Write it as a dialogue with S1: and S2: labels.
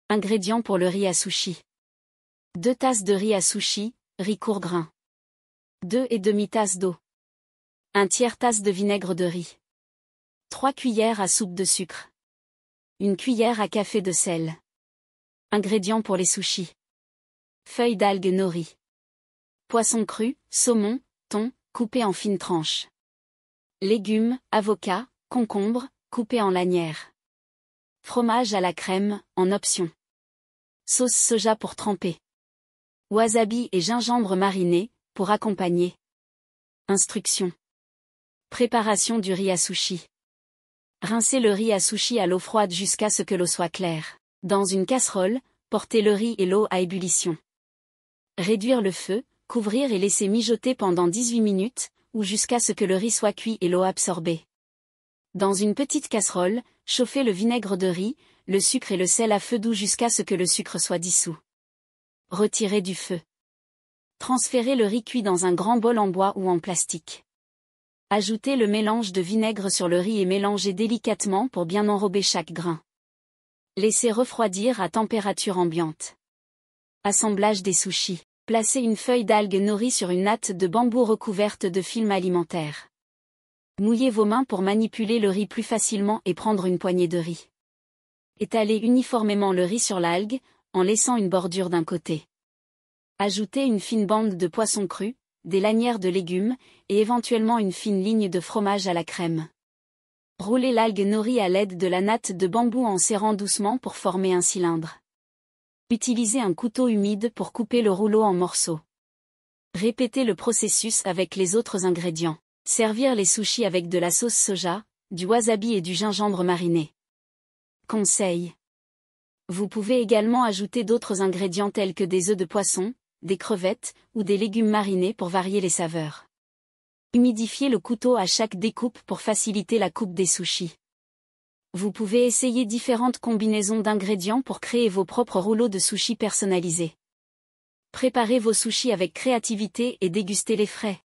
S1: Ingrédients pour le riz à sushi. 2 tasses de riz à sushi, riz court grain. 2,5 tasses d'eau. 1/3 tasse de vinaigre de riz. 3 cuillères à soupe de sucre. 1 cuillère à café de sel. Ingrédients pour les sushis. Feuilles d'algues nori. Poisson cru, saumon, thon, coupé en fines tranches. Légumes, avocats, concombres, coupés en lanières. Fromage à la crème, en option. Sauce soja pour tremper. Wasabi et gingembre mariné, pour accompagner. Instructions. Préparation du riz à sushi. Rincez le riz à sushi à l'eau froide jusqu'à ce que l'eau soit claire. Dans une casserole, portez le riz et l'eau à ébullition. Réduire le feu, couvrir et laisser mijoter pendant 18 minutes, ou jusqu'à ce que le riz soit cuit et l'eau absorbée. Dans une petite casserole, chauffez le vinaigre de riz, le sucre et le sel à feu doux jusqu'à ce que le sucre soit dissous. Retirez du feu. Transférez le riz cuit dans un grand bol en bois ou en plastique. Ajoutez le mélange de vinaigre sur le riz et mélangez délicatement pour bien enrober chaque grain. Laissez refroidir à température ambiante. Assemblage des sushis. Placez une feuille d'algue nori sur une natte de bambou recouverte de film alimentaire. Mouillez vos mains pour manipuler le riz plus facilement et prendre une poignée de riz. Étalez uniformément le riz sur l'algue, en laissant une bordure d'un côté. Ajoutez une fine bande de poisson cru, des lanières de légumes, et éventuellement une fine ligne de fromage à la crème. Roulez l'algue nori à l'aide de la natte de bambou en serrant doucement pour former un cylindre. Utilisez un couteau humide pour couper le rouleau en morceaux. Répétez le processus avec les autres ingrédients. Servir les sushis avec de la sauce soja, du wasabi et du gingembre mariné. Conseil. Vous pouvez également ajouter d'autres ingrédients tels que des œufs de poisson, des crevettes, ou des légumes marinés pour varier les saveurs. Humidifiez le couteau à chaque découpe pour faciliter la coupe des sushis. Vous pouvez essayer différentes combinaisons d'ingrédients pour créer vos propres rouleaux de sushis personnalisés. Préparez vos sushis avec créativité et dégustez-les frais.